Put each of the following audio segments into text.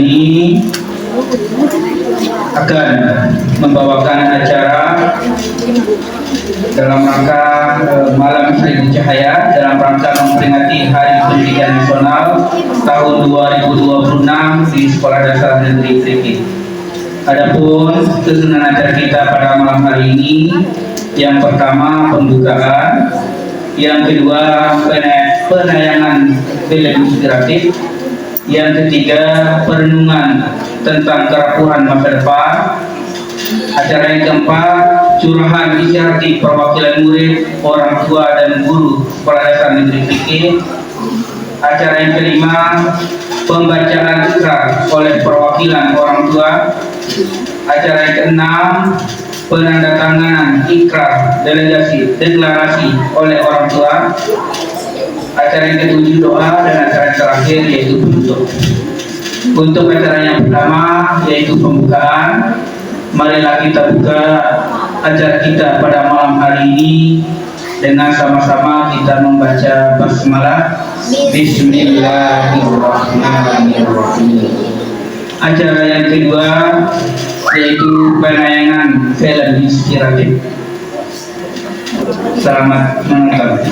ini akan membawakan acara dalam rangka Malam Seribu Cahaya dalam rangka memperingati Hari Pendidikan Nasional tahun 2026 di Sekolah Dasar Negeri Friki. Adapun kesusunan acara kita pada malam hari ini, yang pertama pembukaan, yang kedua penayangan film inspiratif, yang ketiga perenungan tentang kerapuhan masa depan, acara yang keempat curahan inisiatif perwakilan murid, orang tua dan guru Sekolah Dasar Negeri Friki, acara yang kelima pembacaan ikrar oleh perwakilan orang tua, acara yang keenam penandatanganan ikrar deklarasi oleh orang tua, acara yang ketujuh doa, dan acara yang terakhir yaitu penutup. Untuk acara yang pertama yaitu pembukaan, marilah kita buka acara kita pada malam hari ini dengan sama-sama kita membaca basmalah. Bismillahirrahmanirrahim. Acara yang kedua yaitu penayangan film inspiratif. Selamat menonton.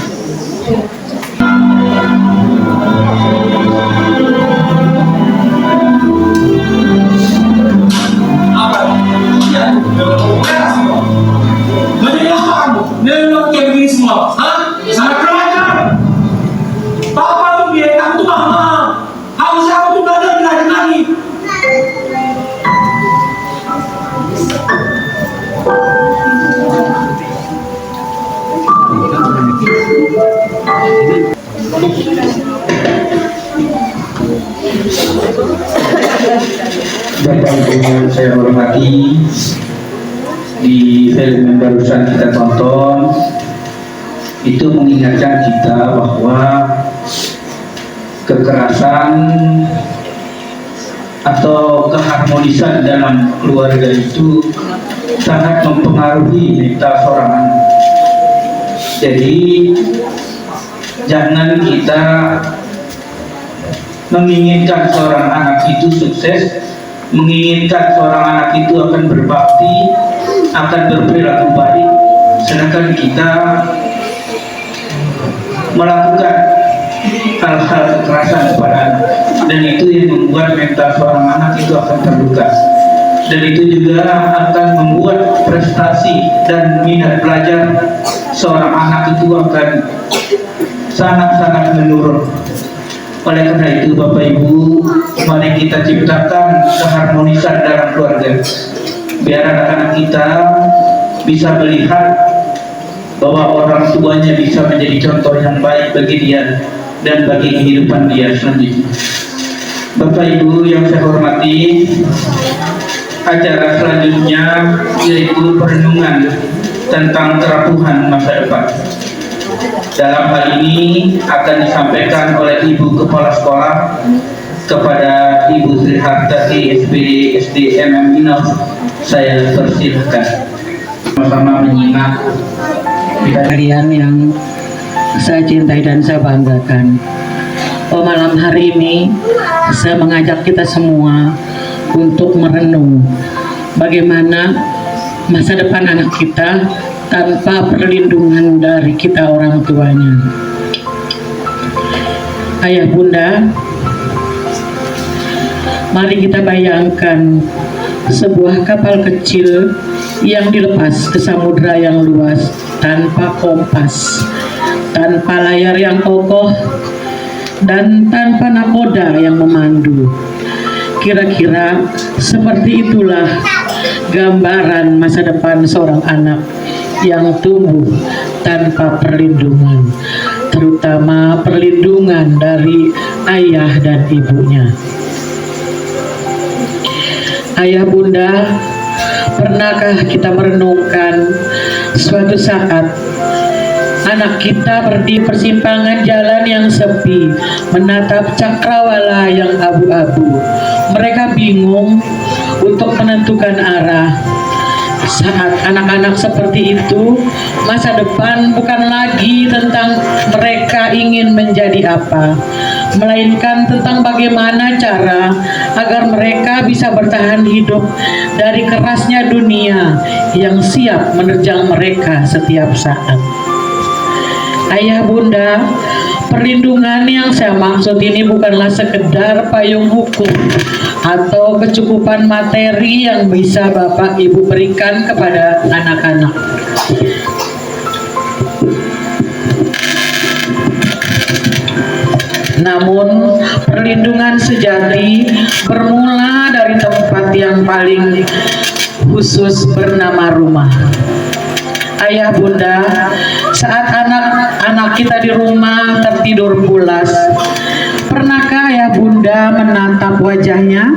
Nilai kayak begini semua, sangat kurang ajar. Papa biar kamu tuh mahal. Harusnya kamu tuh belajar lagi. Bapak Ibu yang saya hormati, di film yang barusan kita tonton itu mengingatkan kita bahwa kekerasan atau keharmonisan dalam keluarga itu sangat mempengaruhi mental seorang anak. Jadi jangan kita menginginkan seorang anak itu sukses, menginginkan seorang anak itu akan berbakti, akan berperilaku baik, sedangkan kita melakukan hal-hal kekerasan kepada anak, dan itu yang membuat mental seorang anak itu akan terluka, dan itu juga akan membuat prestasi dan minat belajar seorang anak itu akan sangat-sangat menurun. Oleh karena itu Bapak Ibu, mari kita ciptakan keharmonisan dalam keluarga, biar anak-anak kita bisa melihat bahwa orang tuanya bisa menjadi contoh yang baik bagi dia dan bagi kehidupan dia selanjutnya. Bapak Ibu yang saya hormati, acara selanjutnya yaitu perenungan tentang kerapuhan masa depan. Dalam hal ini akan disampaikan oleh Ibu Kepala Sekolah kepada Ibu Sri Hartati SPD SD MM. Saya persilahkan sama-sama menyimak. Kalian yang saya cintai dan saya banggakan, malam hari ini saya mengajak kita semua untuk merenung bagaimana masa depan anak kita tanpa perlindungan dari kita orang tuanya. Ayah bunda, mari kita bayangkan sebuah kapal kecil yang dilepas ke samudra yang luas tanpa kompas, tanpa layar yang kokoh, dan tanpa nakoda yang memandu. Kira-kira seperti itulah gambaran masa depan seorang anak yang tumbuh tanpa perlindungan, terutama perlindungan dari ayah dan ibunya. Ayah bunda, pernahkah kita merenungkan suatu saat anak kita di persimpangan jalan yang sepi, menatap cakrawala yang abu-abu. Mereka bingung untuk menentukan arah saat Anak-anak seperti itu, masa depan bukan lagi tentang mereka ingin menjadi apa, melainkan tentang bagaimana cara agar mereka bisa bertahan hidup dari kerasnya dunia yang siap menerjang mereka setiap saat. Ayah bunda, perlindungan yang saya maksud ini bukanlah sekedar payung hukum atau kecukupan materi yang bisa Bapak Ibu berikan kepada anak-anak. Namun perlindungan sejati bermula dari tempat yang paling khusus bernama rumah. Ayah bunda, saat anak-anak kita di rumah tertidur pulas, pernahkah ayah bunda menatap wajahnya?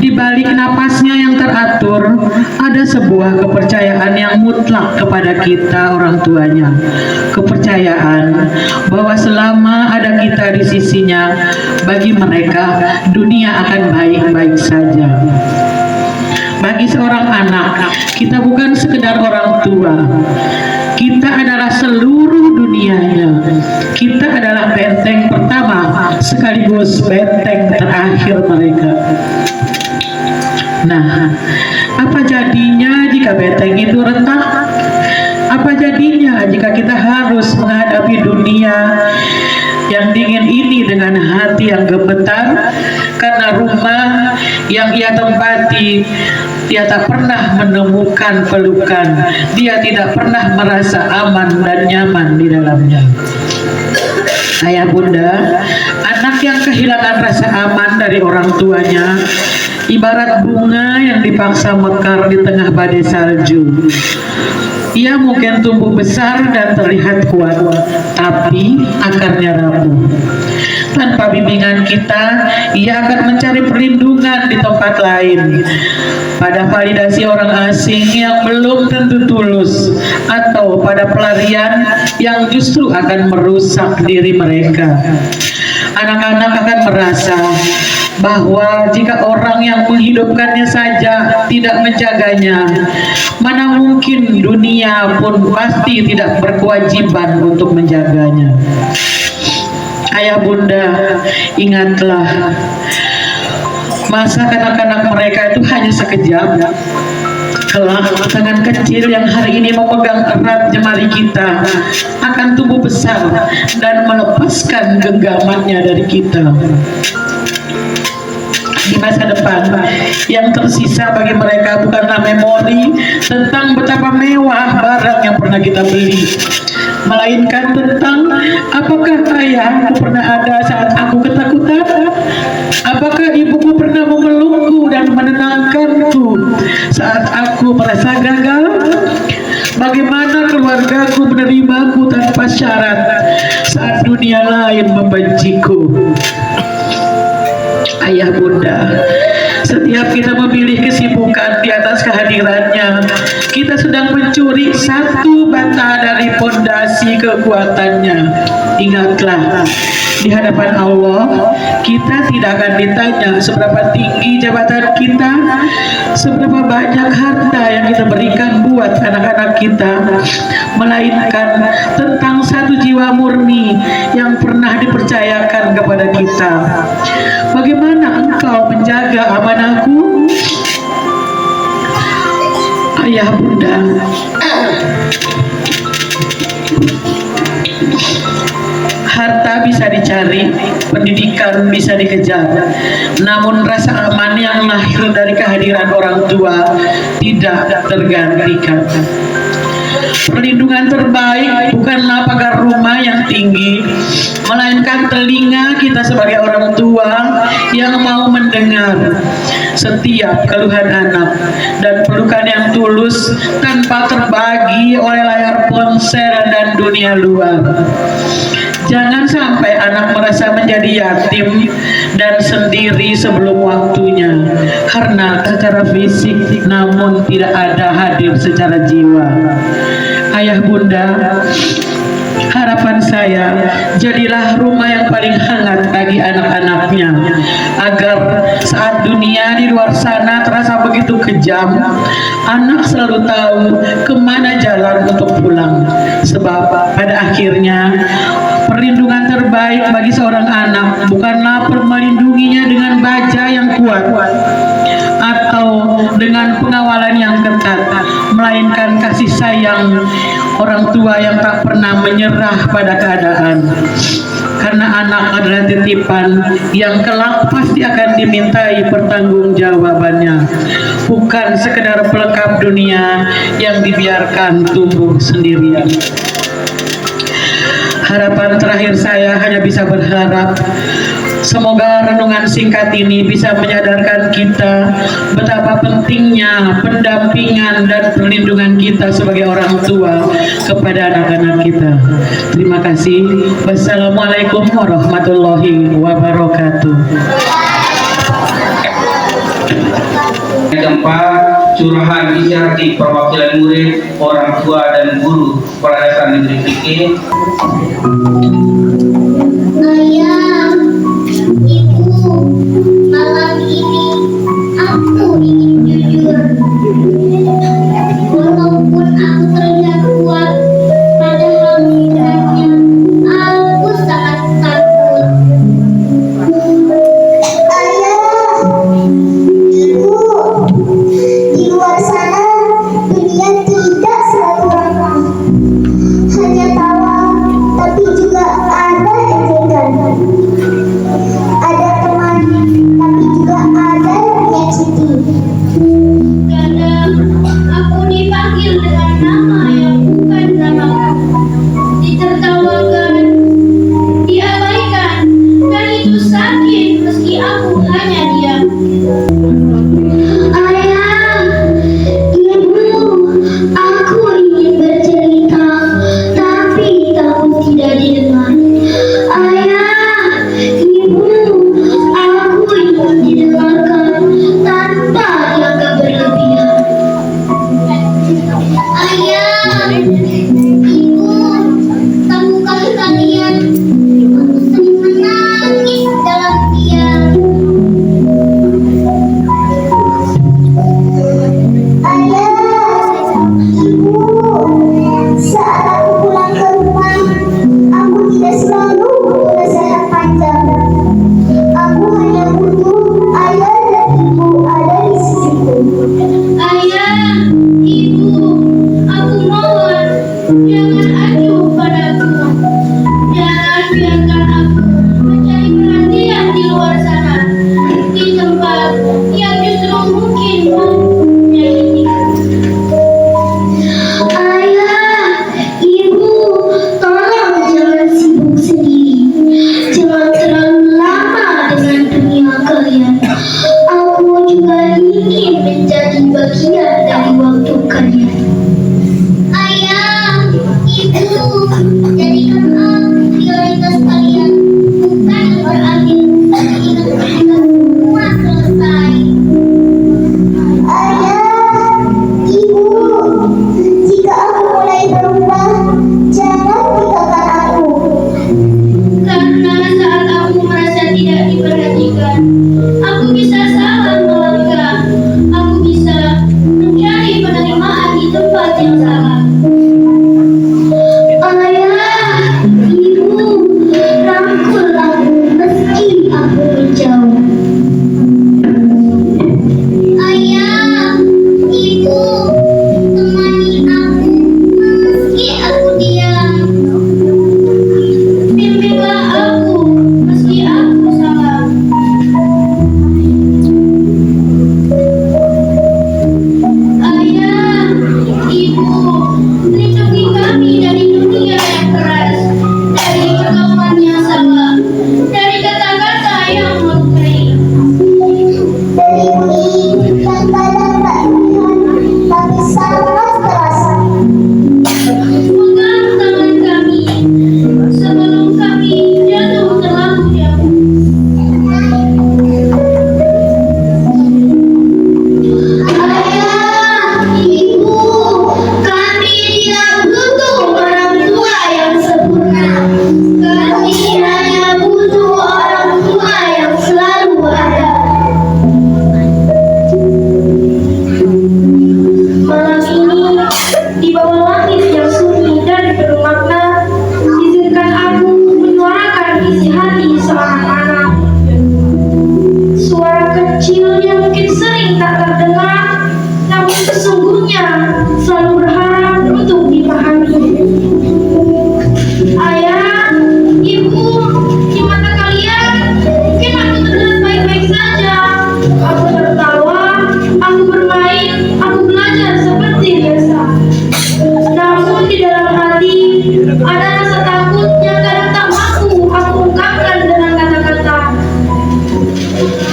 Di balik napasnya yang teratur, ada sebuah kepercayaan yang mutlak kepada kita orang tuanya. Kepercayaan bahwa selama ada kita di sisinya, bagi mereka dunia akan baik-baik saja. Bagi seorang anak, kita bukan sekedar orang tua. Kita adalah seluruh dunianya. Kita adalah benteng pertama sekaligus benteng terakhir mereka. Nah, apa jadinya jika benteng itu retak? Apa jadinya jika kita harus menghadapi dunia yang dingin ini dengan hati yang gemetar? Karena rumah yang ia tempati, dia tak pernah menemukan pelukan. Dia tidak pernah merasa aman dan nyaman di dalamnya. Ayah bunda, anak yang kehilangan rasa aman dari orang tuanya ibarat bunga yang dipaksa mekar di tengah badai salju. Ia mungkin tumbuh besar dan terlihat kuat, tapi akarnya rapuh. Tanpa bimbingan kita, ia akan mencari perlindungan di tempat lain, pada validasi orang asing yang belum tentu tulus, atau pada pelarian yang justru akan merusak diri mereka. Anak-anak akan merasa bahwa jika orang yang menghidupkannya saja tidak menjaganya, mana mungkin dunia pun pasti tidak berkewajiban untuk menjaganya. Ayah bunda, ingatlah, masa kanak-kanak mereka itu hanya sekejap. Kelak tangan kecil yang hari ini memegang erat jemari kita akan tumbuh besar dan melepaskan genggamannya dari kita. Di masa depan, yang tersisa bagi mereka bukanlah memori tentang betapa mewah barang yang pernah kita beli, melainkan tentang apakah ayahku pernah ada saat aku ketakutan, apakah ibuku pernah memelukku dan menenangkanku saat aku merasa gagal, bagaimana keluargaku menerimaku tanpa syarat saat dunia lain membenciku. Ayah bunda, setiap kita memilih kesibukan di atas kehadirannya, kita sedang mencuri satu bata dari pondasi kekuatannya. Ingatlah, di hadapan Allah, kita tidak akan ditanya seberapa tinggi jabatan kita, seberapa banyak harta yang kita berikan buat anak-anak kita, melainkan tentang satu jiwa murni yang pernah dipercayakan kepada kita. Bagaimana engkau menjaga amanahku? Ayah bunda, harta bisa dicari, pendidikan bisa dikejar, namun rasa aman yang lahir dari kehadiran orang tua tidak tergantikan. Perlindungan terbaik bukanlah pagar rumah yang tinggi, melainkan telinga kita sebagai orang tua yang mau mendengar setiap keluhan anak dan pelukan yang tulus tanpa terbagi oleh layar ponsel dan dunia luar. Jangan sampai anak merasa menjadi yatim dan sendiri sebelum waktunya karena secara fisik namun tidak ada hadir secara jiwa. Ayah bunda, Harapan saya, jadilah rumah yang paling hangat bagi anak-anaknya, agar saat dunia di luar sana terasa begitu kejam, anak selalu tahu kemana jalan untuk pulang. Sebab pada akhirnya perlindungan terbaik bagi seorang anak bukanlah melindunginya dengan baja yang kuat atau dengan pengawalan yang ketat, melainkan kasih sayang orang tua yang tak pernah menyerah pada keadaan. Karena anak adalah titipan yang kelak pasti akan dimintai pertanggungjawabannya, bukan sekedar pelengkap dunia yang dibiarkan tumbuh sendirian. Harapan terakhir saya hanya bisa berharap semoga renungan singkat ini bisa menyadarkan kita betapa pentingnya pendampingan dan perlindungan kita sebagai orang tua kepada anak-anak kita. Terima kasih. Wassalamualaikum warahmatullahi wabarakatuh. Yang keempat, curahan isi hati perwakilan murid, orang tua dan guru Sekolah Dasar Negeri Fikih. Ayah, ibu, malam ini aku ingin jujur. Walaupun aku terlihat kuat, padahal sebenarnya aku sangat takut. Ayah, ibu, di luar sana dunia tidak selalu ramah. Hanya tawa, tapi juga ada ejekan. Ada teman, tapi juga ada yang menyakiti. Kadang aku dipanggil dengan nama yang bukan namaku, ditertawakan, diabaikan, dan itu sakit meski aku hanya diam. Ayah, ibu, aku ingin bercerita, tapi takut tidak didengar. Ayah, ibu, aku ingin didengarkan tanpa dianggap berlebihan. Ayah, ibu, tahukah kalian, aku sering menangis dalam diam. Ayah, ibu, saat aku pulang ke rumah, aku tidak selalu butuh nasihat panjang. Aku hanya butuh ayah dan ibu ada di sisiku. Ayah, ibu, aku mohon jangan acuh padaku. Jangan biarkan aku mencari perhatian di luar sana, di tempat yang justru mungkin menyakitiku. Ayah, ibu, tolong jangan sibuk sendiri. Jangan terlalu lama dengan dunia kalian. Aku juga ingin menjadi bagian dari waktu kalian. Ayah, ibu, jadikan aku prioritas kalian, bukan yang berakhir ketika semua selesai. Ayah, ibu, jika aku mulai berubah, jangan tinggalkan aku. Karena saat aku merasa tidak diperhatikan, aku bisa salah melangkah. Aku bisa mencari penerimaan di tempat namun sesungguhnya selalu berharap untuk dipahami. Ayah, ibu, di mata kalian mungkin aku terlihat baik-baik saja. Aku tertawa, aku bermain, aku belajar seperti biasa. Namun di dalam hati ada rasa takut yang kadang tak mampu aku ungkapkan dengan kata-kata.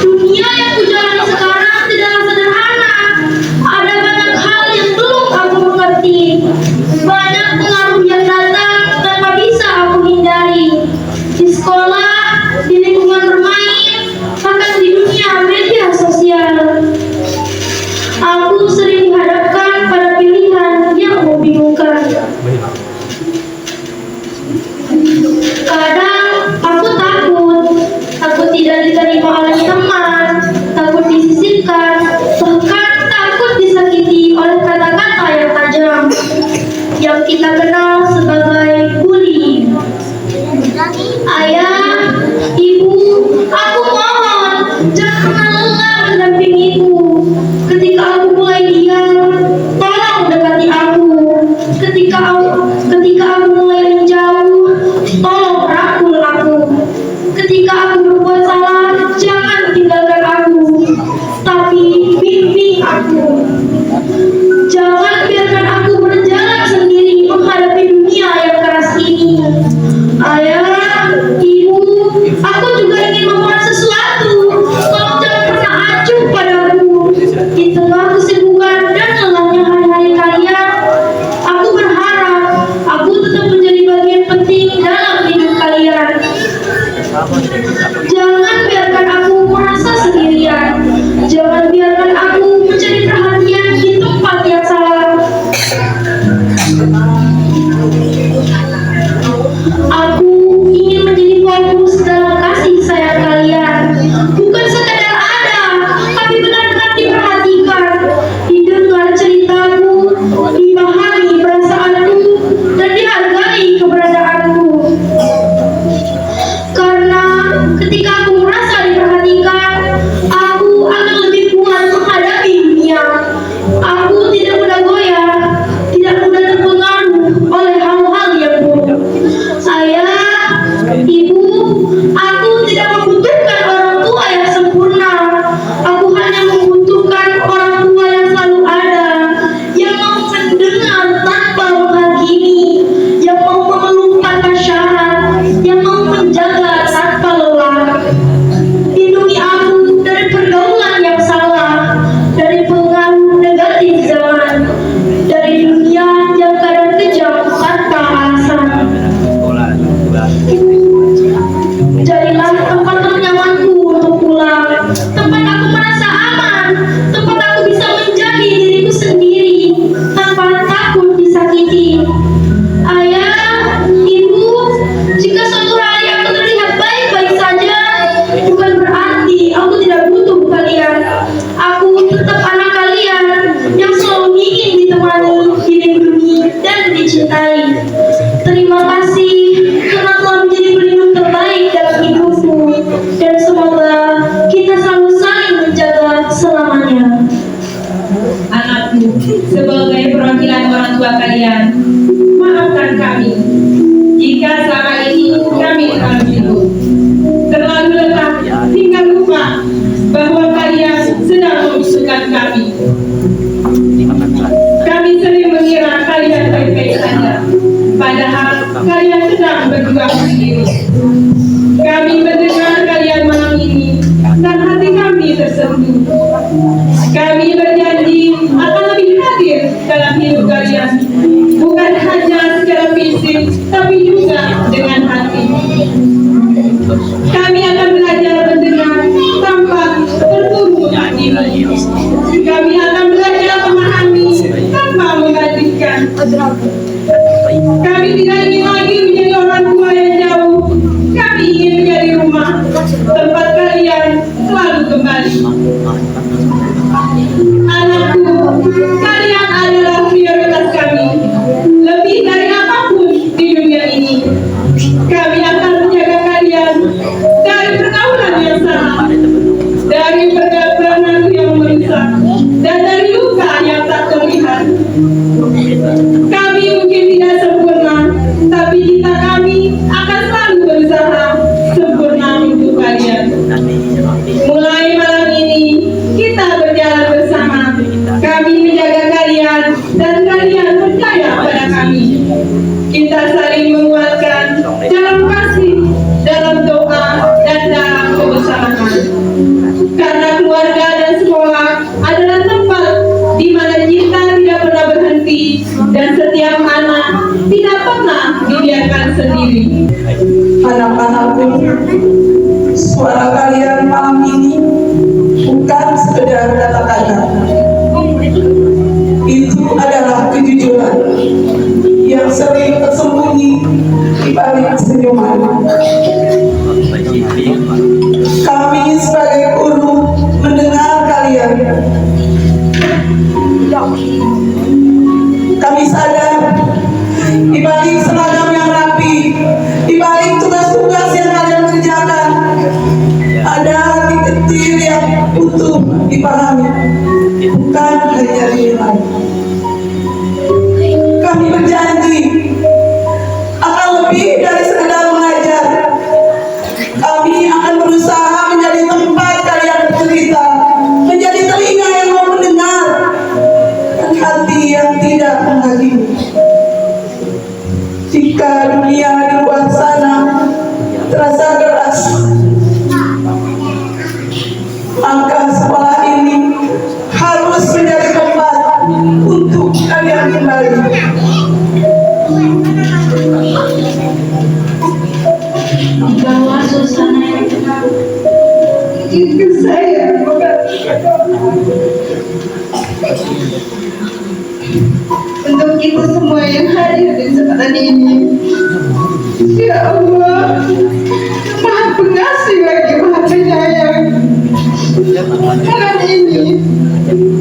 Dunia yang kujalani sekarang tidaklah sederhana. Ada banyak hal yang belum aku mengerti. Banyak pengaruh yang datang tanpa bisa aku hindari. Di sekolah, di lingkungan bermain, bahkan di dunia media sosial. Aku sering dihadapkan pada pilihan yang membingungkan. Kadang aku takut tidak diterima oleh teman, takut disisihkan, bahkan takut disakiti oleh kata-kata yang tajam yang kita kenal sebagai bullying. Ayah, ibu, aku mohon jangan pernah lelah mendampingiku. Ketika aku mulai diam, tolong dekati aku. Ketika aku mulai menjauh, tolong rangkul aku. Ketika aku berbuat salah, jangan tinggalkan aku, tapi bimbing aku. Jangan biarkan aku berjalan sendiri menghadapi dunia yang keras ini. Ayah, ibu, aku juga ingin membuat sesuatu. Tolong jangan pernah acuh padaku. Di tengah kesibukan dan lelahnya hari-hari kalian, aku berharap aku tetap menjadi bagian penting dalam hidup kalian. Jangan biarkan aku merasa sendirian. Jangan biarkan aku mencari perhatian di tempat yang salah. Aku ingin menjadi fokus dalam kasih sayang kalian. Bukan sekadar ada, tapi benar-benar diperhatikan, didengar ceritaku, dipahami perasaanku, dan dihargai keberadaanku. Karena ketika aku merasa diperhatikan, aku akan lebih kuat menghadapi dunia. Aku tidak mudah goyah, tidak mudah terpengaruh oleh hal-hal yang buruk. Ayah, ibu, aku tidak membutuhkan orang tua yang sempurna. Aku hanya membutuhkan orang tua yang selalu ada, yang mau mendengar tanpa menghakimi, yang mau memeluk tanpa syarat, yang mau menjaga tanpa lelah. Lindungi aku dari pergaulan yang salah, dari pengaruh negatif zaman, dari dunia yang kadang kejam tanpa alasan. Jadilah tempat ternyamanku untuk pulang, tempat aku merasa aman, tempat aku bisa menjadi diriku sendiri tanpa takut disakiti. Ayah, ibu, jika suatu hari aku terlihat baik-baik saja, bukan berarti aku tidak butuh kalian. Aku tetap anak kalian yang selalu ingin ditemani, dilindungi, dan dicintai. Terima kasih karena telah menjadi pelindung terbaik dalam hidupku, dan semoga kita selalu saling menjaga selamanya. Anakku, sebagai perwakilan orang tua kalian, maafkan kami jika selama ini kami terlalu lelah hingga lupa bahwa kalian sedang membutuhkan kami. Kami sering mengira kalian baik-baik saja, padahal kalian sedang berjuang sendiri. Kami mendengar kalian malam ini dan hati kami tersentuh. Kami berjanji akan lebih hadir dalam hidup kalian, bukan hanya secara fisik, tapi juga dengan hati. Kami akan belajar mendengar tanpa tertutup diri. Kami akan belajar memahami tanpa membandingkan. Kami tidak ingin lagi menjadi orang tua yang jauh. Kami ingin menjadi rumah tempat kalian selalu kembali. Anakku, kalian adalah prioritas kami. Lebih dari apapun di dunia ini. Kami akan menjaga kalian dari pergaulan yang salah, dari pergaulan yang merusak, dan dari luka yang kami menjaga kalian dan kalian percaya pada kami. Kita saling menguatkan dalam kasih, dalam doa, dan dalam kebersamaan. Karena keluarga dan sekolah adalah tempat di mana cinta tidak pernah berhenti dan setiap anak tidak pernah dibiarkan sendiri. Anak-anakku, suara kalian malam ini bukan sekedar kata-kata. Itu adalah kejujuran yang sering tersembunyi di balik senyuman. Kami sebagai guru mendengar kalian. Kami sadar di balik seragam yang rapi, di balik tugas-tugas yang kalian kerjakan, ada hati kecil yang butuh dipahami, bukan hanya dinilai. Kami berjanji akan lebih dari sekedar mengajar. Kami akan berusaha menjadi tempat kalian bercerita, menjadi telinga yang mau mendengar, dan hati yang tidak menghakimi. Jika dunia di luar sana terasa keras, maka sekolah ini harus menjadi tempat untuk kalian kembali. Bahwa suasana yang tenang itu saya untuk kita semua yang hadir di kesempatan ini. Ya Allah, Maha Pengasih lagi Maha Penyayang. Malam ini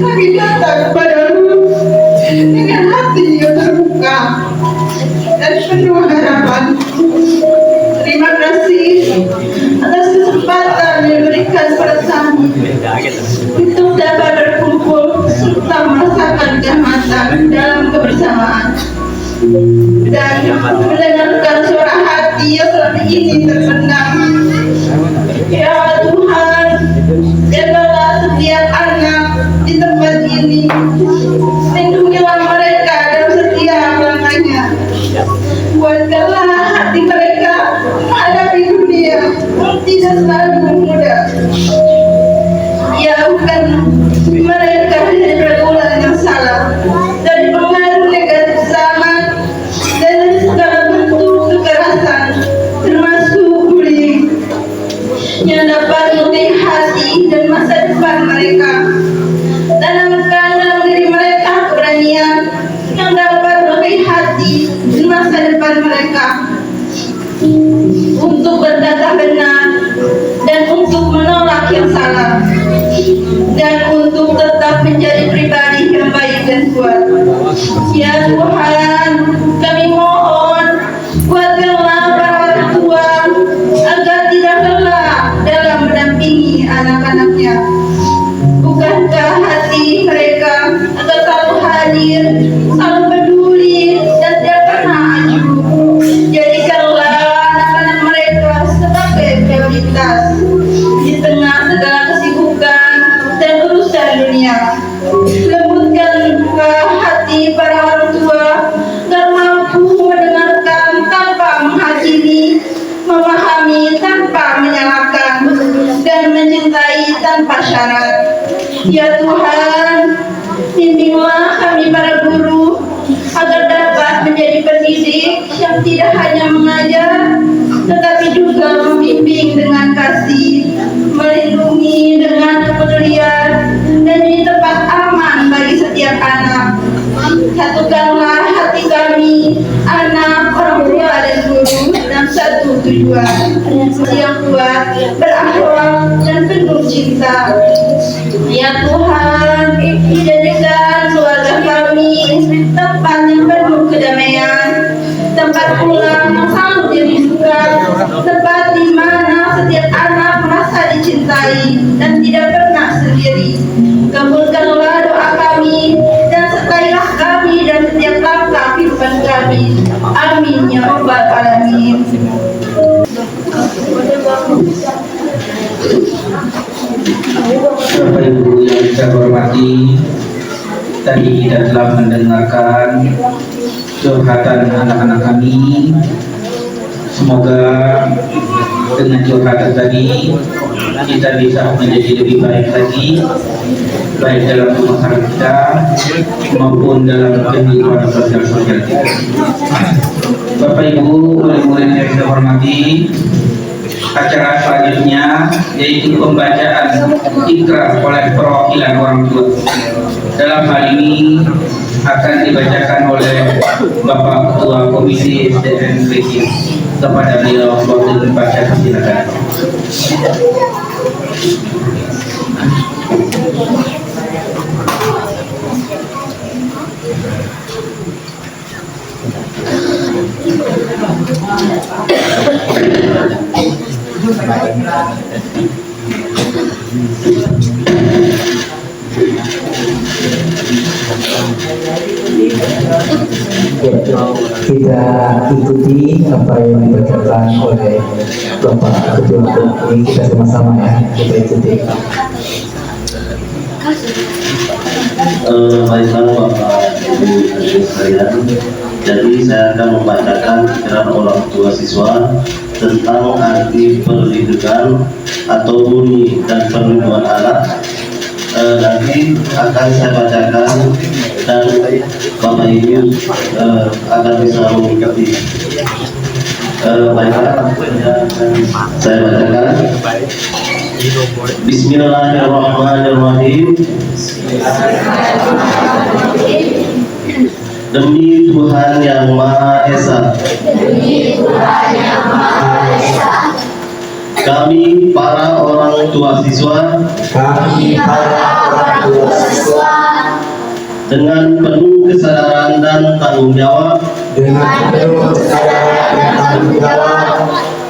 kami datang kepadamu dengan hati yang terbuka dan penuh harapan. Terima kasih atas kesempatan yang diberikan pada kami untuk dapat berkumpul serta merasakan kehangatan dalam kebersamaan dan mendengarkan suara hati yang selama ini terpendam. Ya Tuhan, jagalah setiap anak di tempat ini, lindungilah mereka dalam setiap langkahnya. Buatkanlah hati mereka menghadapi dunia yang tidak selalu mudah. Jauhkan mereka dari pergaulan yang salah, dari pengaruh negatif zaman, dan dari segala bentuk kekerasan, termasuk bullying, yang dapat melukai hati dan masa depan mereka. Tanamkan dalam diri mereka keberanian yang dapat melukai hati dan masa depan mereka untuk berkata benar dan untuk menolak yang salah, dan untuk tetap menjadi pribadi yang baik dan kuat. Ya Tuhan, kami mohon kuatkanlah para orang tua agar tidak lelah dalam mendampingi anak-anaknya. Bukankah hati mereka agar selalu hadir, selalu peduli, dan tidak pernah acuh. Jadikanlah anak-anak mereka sebagai prioritas di tengah segala kesibukan dan urusan dunia. Lembutkanlah hati para orang tua agar mampu mendengarkan tanpa menghakimi, memahami tanpa menyalahkan, dan mencintai tanpa syarat. Ya Tuhan, bimbinglah kami para guru agar dapat menjadi pendidik yang tidak hanya mengajar, tetapi juga membimbing dengan kasih, melindungi dengan kepedulian, dan di tempat aman bagi setiap anak. Satukanlah hati kami, anak, orang tua, dan guru, dalam satu tujuan yang kuat, berakhlak, dan penuh cinta. Ya Tuhan, jadikan keluarga kami tempat yang penuh kedamaian, tempat pulang yang selalu dirindukan, tempat di mana setiap anak merasa dicintai dan tidak pernah sendiri. Kabulkanlah doa kami dan sertailah kami dan setiap langkah kehidupan kami. Amin ya rabbal alamin. Bapak Ibu yang saya hormati, tadi kita telah mendengarkan curhatan anak-anak kami. Semoga dengan curhatan tadi kita bisa menjadi lebih baik lagi, baik dalam rumah tangga kita maupun dalam kehidupan sosial kita. Bapak Ibu, murid-murid yang saya hormati, acara selanjutnya yaitu pembacaan ikrar oleh perwakilan orang tua. Dalam hal ini akan dibacakan oleh Bapak Ketua Komisi SDN Riki. Kepada beliau waktu membaca, silakan. Kita ikuti apa yang dibacakan oleh Bapak Ketua ini, kita sama-sama ya, kita ikuti. Baiklah Bapak Ibu sekalian, jadi saya akan membacakan pikiran orang tua siswa tentang arti perlindungan atau bunyi dan perlindungan anak. Nanti akan saya bacakan dan Bapak Ibu akan bisa mengikuti. Baiklah, saya bacakan. Bismillahirrahmanirrahim. Demi Tuhan yang Maha Esa, kami para orang tua siswa dengan penuh kesadaran dan tanggung jawab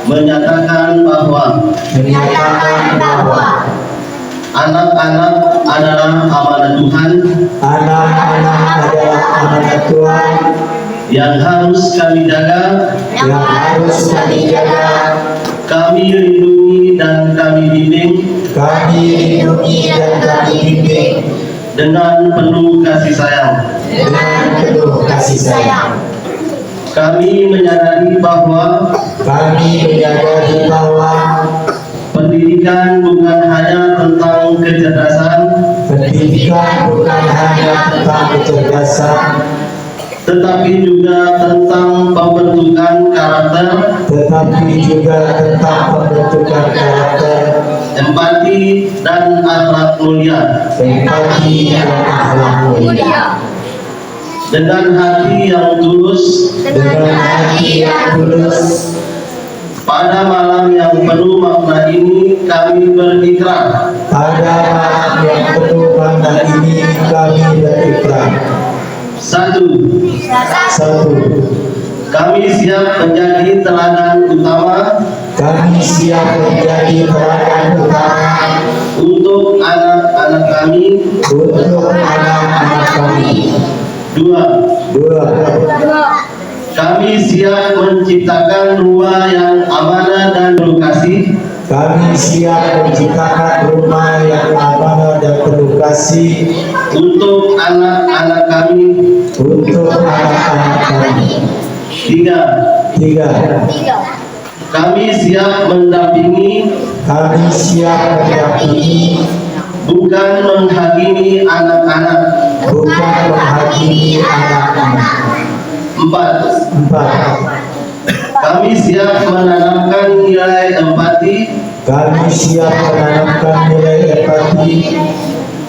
menyatakan bahwa anak-anak adalah amanat Tuhan yang harus kami jaga, kami lindungi dan kami bimbing dengan penuh kasih sayang. Kami menyadari bahwa pendidikan bukan hanya tentang kecerdasan, tetapi juga tentang pembentukan karakter, empati dan akhlak mulia. Dengan hati yang tulus, pada malam yang penuh makna ini kami berikrar. Satu, kami siap menjadi teladan utama untuk anak-anak kami. Dua, kami siap menciptakan rumah yang amanah dan edukasi untuk anak-anak kami. Tiga, kami siap mendampingi bukan menghakimi anak-anak. Empat, kami siap menanamkan nilai empati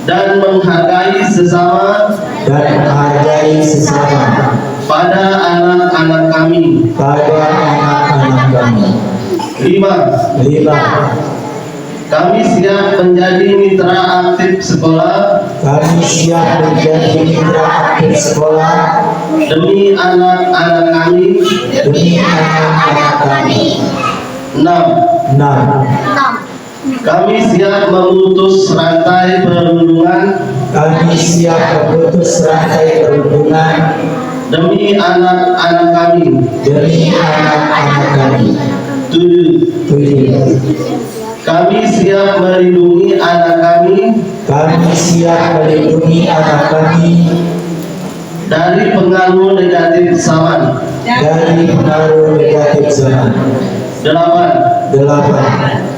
dan menghargai sesama pada anak-anak kami. Lima, kami siap menjadi mitra aktif sekolah demi anak-anak kami. Enam, kami siap memutus rantai perundungan demi anak-anak kami. Tujuh, kami siap melindungi anak kami Kami siap melindungi anak kami dari pengaruh negatif zaman. dari pengaruh negatif zaman. 8. 8.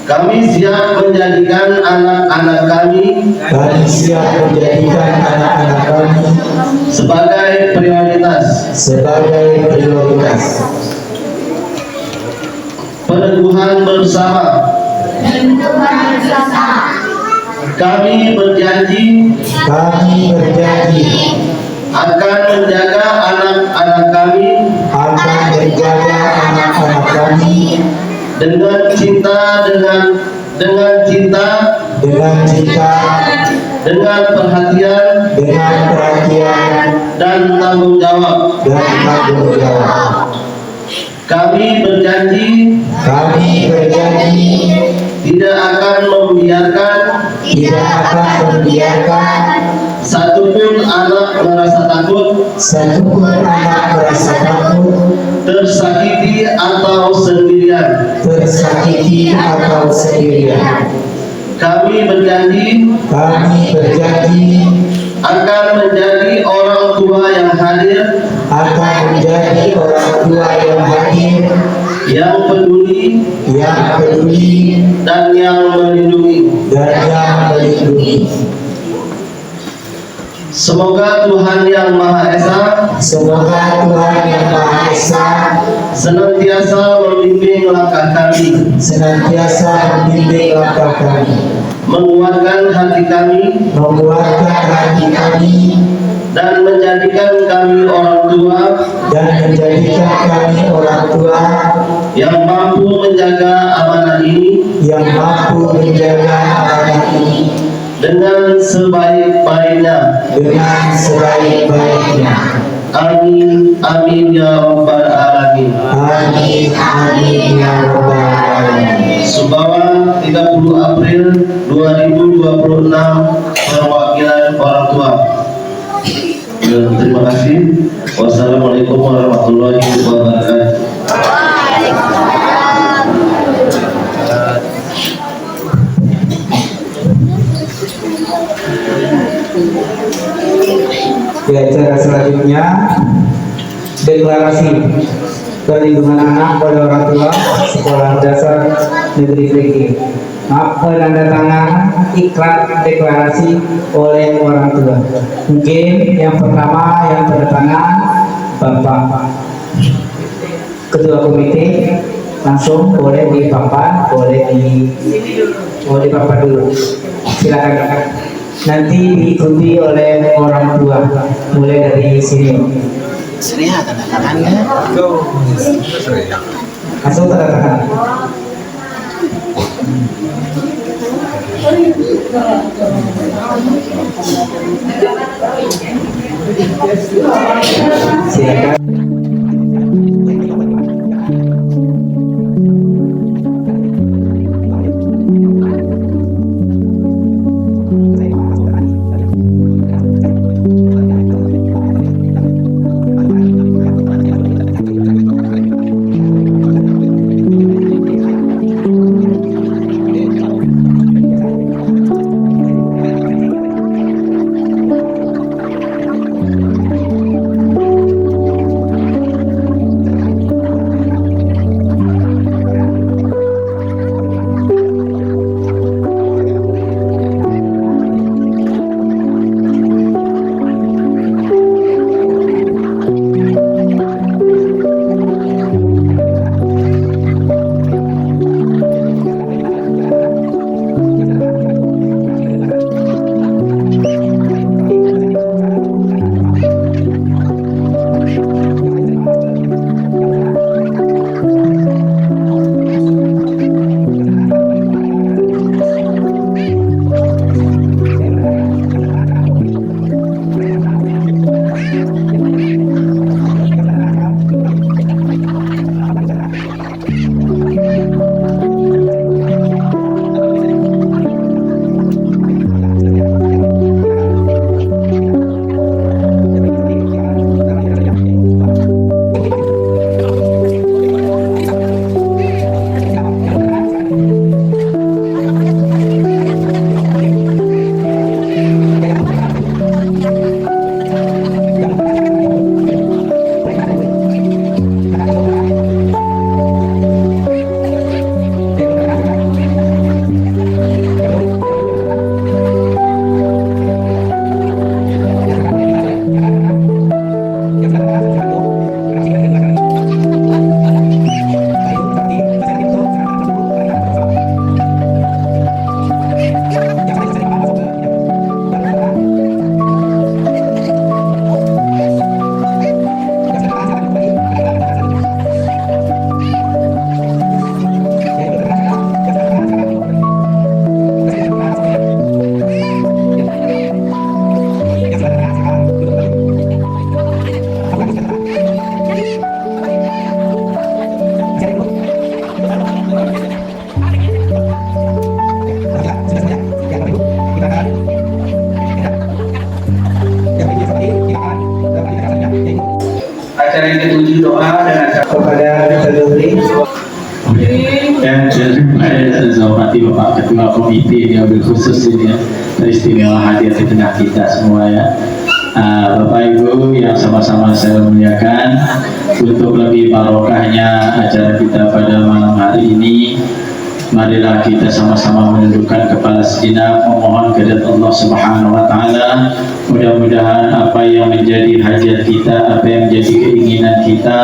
Kami siap menjadikan anak-anak kami Kami siap menjadikan anak-anak kami sebagai prioritas. sebagai prioritas. Peneguhan bersama. Kami berjanji Kami berjanji akan menjaga anak-anak kami akan menjaga anak-anak kami dengan cinta, dengan cinta, dengan cinta, dengan perhatian dengan perhatian dan tanggung jawab. dan tanggung jawab. Kami berjanji Kami berjanji tidak akan membiarkan tidak akan membiarkan satupun anak merasa takut, satupun anak merasa takut, tersakiti atau sendirian. tersakiti atau sendirian. Kami berjanji Kami berjanji akan menjadi orang tua yang hadir, akan menjadi orang tua yang hadir, yang peduli, dan yang melindungi. dan yang melindungi. Semoga Tuhan Yang Maha Esa Semoga Tuhan Yang Maha Esa senantiasa membimbing langkah kami, senantiasa membimbing langkah kami, menguatkan hati kami, menguatkan hati kami, dan menjadikan kami orang tua dan menjadikan kami orang tua yang mampu menjaga amanah ini yang mampu menjaga amanah ini dengan sebaik-baiknya. dengan sebaik-baiknya. Amin, amin ya rabbal alamin. Amin, amin ya rabbal alamin. Sumbawa 30 April 2026, perwakilan orang tua. Terima kasih. Wassalamualaikum warahmatullahi wabarakatuh. Di acara selanjutnya, deklarasi perlindungan anak pada orang tua Sekolah Dasar Negeri Fleki. Penandatangan ikrar deklarasi oleh orang tua. Mungkin yang pertama yang tanda tangan Bapak Ketua Komite, langsung boleh di papan, boleh di papan dulu. Silakan. Nanti diikuti oleh orang tua, mulai dari sini. Tanda tangannya. Langsung tanda tangan. Silakan. menuju doa dan acara kepada Ketua Dupri. Dan saya hormati Bapak Ketua Komite yang khusus ini teristimewa hadir di tengah kita semua ya. Bapak Ibu yang sama-sama saya muliakan, untuk lebih barokahnya acara kita pada malam hari ini, marilah kita sama-sama menundukkan kepala sejenak, memohon kepada Allah Subhanahu wa taala. Mudah-mudahan apa yang menjadi hajat kita, apa yang menjadi keinginan kita,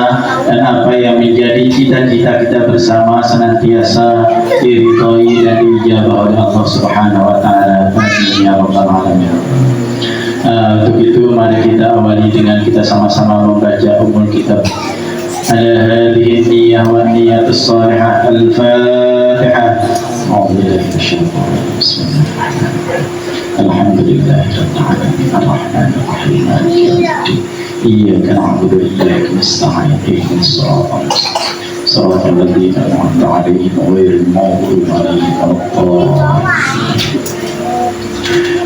dan apa yang menjadi cita-cita kita bersama senantiasa diridhoi dan diijabah oleh Allah Subhanahu wa taala. Amin ya rabbal alamin. Untuk itu mari kita awali dengan kita sama-sama membaca umul kitab. Ala hadhihi niyyah wa niyyatus salihah. Al-Fatihah. A'udzu billahi minasyaitonir rajim. Bismillahirrahmanirrahim. Alhamdulillahi rabbil alamin. Arrahmanir rahim. Maliki yaumiddin. Iyyaka na'budu wa iyyaka nasta'in. Ihdinas siratal mustaqim. Siratal ladzina an'amta 'alaihim ghairil maghdubi 'alaihim waladdallin.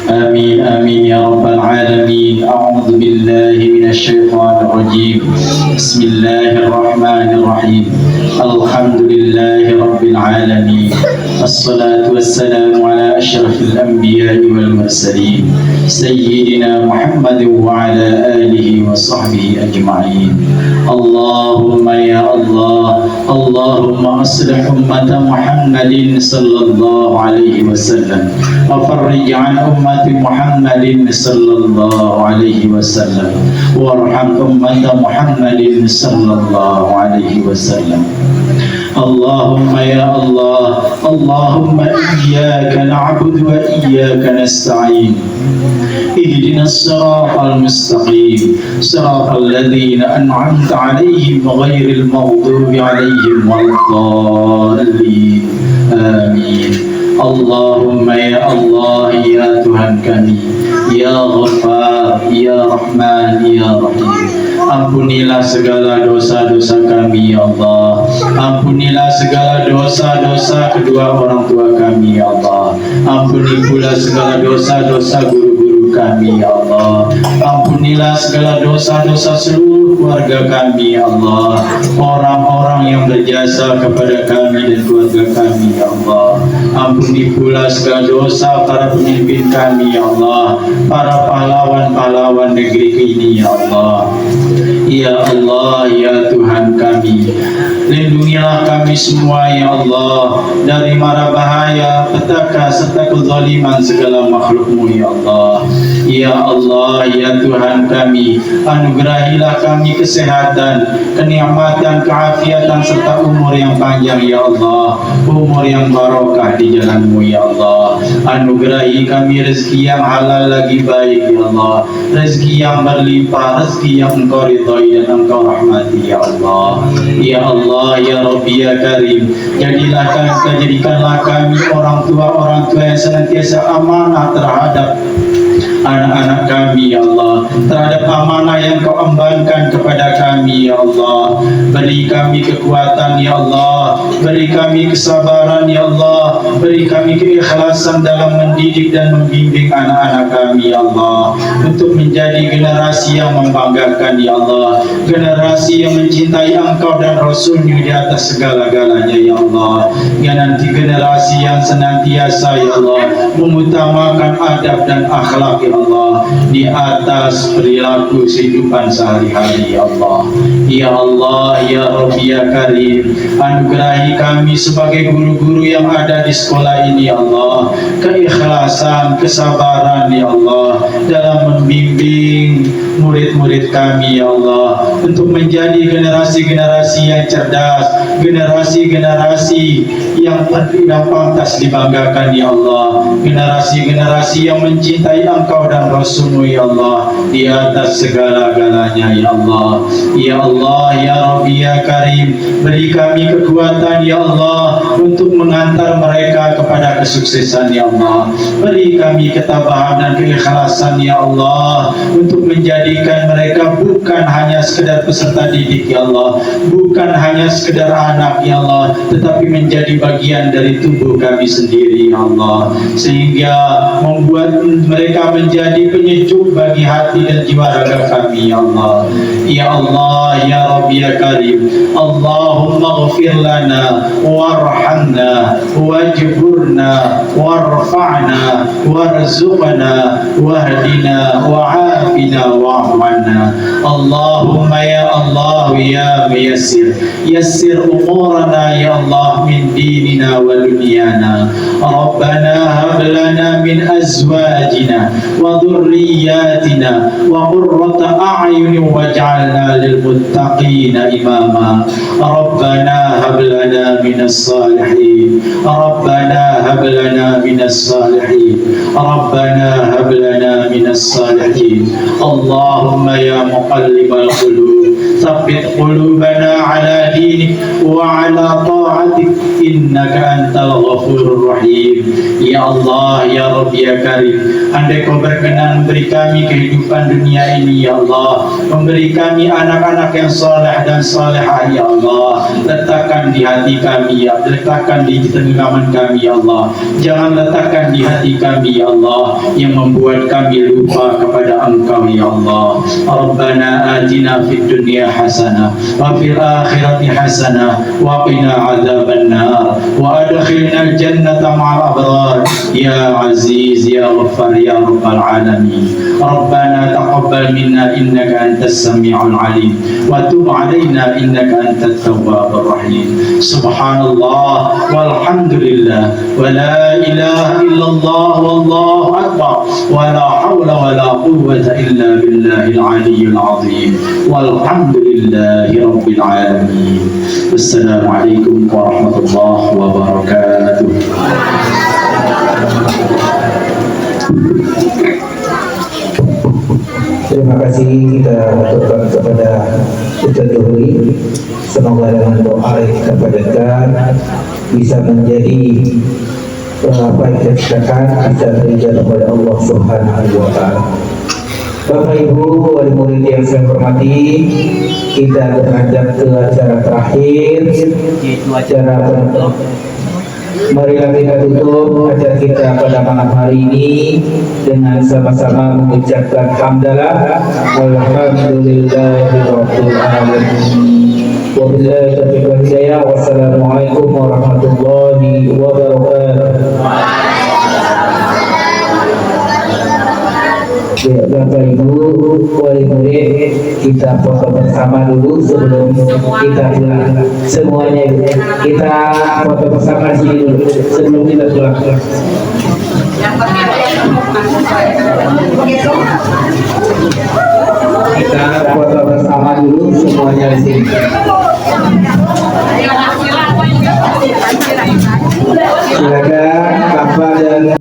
آمين آمين يا رب العالمين. أعوذ بالله من الشيطان الرجيم. بسم الله الرحمن الرحيم. الحمد لله رب العالمين. الصلاة والسلام على أشرف الأنبياء والمرسلين سيدنا محمد وعلى آله وصحبه أجمعين. اللهم يا الله، اللهم أصلح أمة محمد صلى الله عليه وسلم، وفرج عن أمة محمد صلى الله عليه وسلم، وارحم أمة محمد صلى الله عليه وسلم. اللهم يا الله، اللهم إياك نعبد وإياك نستعين. اهدنا الصراط المستقيم، صراط الذين أنعمت عليهم غير المغضوب عليهم ولا الضالين. آمين. Allahumma ya Allah, ya Tuhan kami, ya Ghaffar, ya Rahman, ya Rahim, ampunilah segala dosa-dosa kami ya Allah. Ampunilah segala dosa-dosa kedua orang tua kami ya Allah. Ampuni pula segala dosa-dosa guru-guru kami ya Allah. Ampunilah segala dosa-dosa seluruh keluarga kami ya Allah. Orang-orang yang berjasa kepada kami dan keluarga kami ya Allah. Ampuni pula segala dosa para pemimpin kami ya Allah, para pahlawan-pahlawan negeri ini ya Allah. Ya Allah, ya Tuhan kami, lindungilah kami semua ya Allah dari mara bahaya, petaka serta kezaliman segala makhluk-Mu ya Allah. Ya Allah, ya Tuhan kami, anugerahilah kami kesehatan, kenikmatan, keafiatan serta umur yang panjang ya Allah, umur yang barokah di jalan-Mu ya Allah. Anugerahi kami rezeki yang halal lagi baik ya Allah, rezeki yang berlimpah, rezeki yang Engkau ridhai dan Engkau rahmati ya Allah. Ya Allah, ya Rabbi, ya Karim, jadikanlah kami orang tua yang senantiasa amanah terhadap anak-anak kami ya Allah, terhadap amanah yang Kau embankan kepada kami ya Allah. Beri kami kekuatan ya Allah, beri kami kesabaran ya Allah, beri kami keikhlasan dalam mendidik dan membimbing anak-anak kami ya Allah, untuk menjadi generasi yang membanggakan ya Allah, generasi yang mencintai Engkau dan Rasul-Nya di atas segala-galanya ya Allah. Ya, nanti generasi yang senantiasa ya Allah mengutamakan adab dan akhlak ya Allah di atas perilaku kehidupan sehari-hari ya Allah. Ya Allah, ya Rabbi, ya Karim, anugerahi kami sebagai guru-guru yang ada di sekolah ini ya Allah, keikhlasan, kesabaran ya Allah dalam membimbing murid-murid kami ya Allah, untuk menjadi generasi-generasi yang cerdas, generasi-generasi yang pantas dibanggakan ya Allah, generasi-generasi yang mencintai Engkau dan Rasul-Mu ya Allah di atas segala-galanya ya Allah. Ya Allah, ya Rabbi, ya Karim, beri kami kekuatan ya Allah untuk mengantar mereka kepada kesuksesan ya Allah. Beri kami ketabahan dan keikhlasan ya Allah untuk menjadikan mereka bukan hanya hanya sekedar peserta didik ya Allah, bukan hanya sekedar anak ya Allah, tetapi menjadi bagian dari tubuh kami sendiri ya Allah, sehingga membuat mereka menjadi penyejuk bagi hati dan jiwa raga kami ya Allah. Ya Allah ya Rabbi ya Karim, Allahumma ghfir lana warhamna wajburna warfa'na warzuqna wahdina wa'afina wa'afwana. Allahumma ya Allah ya Muyassir, yassir umurana ya Allah min dinina wa dunyana. Rabbana hab lana min azwajina wa dhurriyyatina wa qurrata a'yunin waj'alna lil muttaqina imama. Rabbana hab lana minas salihin, Rabbana hab lana minas salihin, Rabbana hab lana minas salihin. Allahumma ya muqallibal qulub, tsabbit qulubana ala dinik wa ala ta'atik, innaka antal ghafurur rahim. Ya Allah ya Rabbi ya Karim, andai kau berkenan memberi kami kehidupan dunia ini ya Allah, memberi kami anak-anak yang saleh dan salehah ya Allah, letakkan di hati kami ya, letakkan di genggaman kami ya Allah, jangan letakkan di hati kami ya Allah yang membuat kami lupa kepada Engkau ya Allah. Rabbana atina fid dunya hasanah wa fil akhirati hasanah wa qina adzaban nar wa adkhilna al-jannata ma'al abrar ya aziz ya ghaffar ya rabbal alamin. Rabbana taqabbal minna innaka antas samiul alim wa tub alaina innaka antat tawwabur rahim. Subhanallah walhamdulillah wa la ilaha illallah wallahu akbar wa la hawla wa la quwwata illa billahil aliyyil azim walhamdulillahi rabbil alamin. Wassalamualaikum warahmatullahi wabarakatuh. Terima kasih kita aturkan kepada Ustaz Zuhri. Semoga dengan doa yang kita panjatkan bisa menjadi apa yang kita katakan bisa terjadi kepada Allah Subhanahu wa Ta'ala. Bapak Ibu wali murid yang saya hormati, kita beranjak ke acara terakhir, yaitu acara penutup. Marilah kita tutup acara kita pada malam hari ini dengan sama-sama mengucapkan hamdalah walhamdulillahirabbil alamin. Wabillahi taufiq wal hidayah. Wassalamualaikum warahmatullahi wabarakatuh. Ya, Bapak Ibu wali murid, kita foto bersama dulu sebelum kita pulang. Semuanya kita foto bersama di sini dulu sebelum kita pulang. Kita foto bersama dulu semuanya di sini. Silakan Bapak dan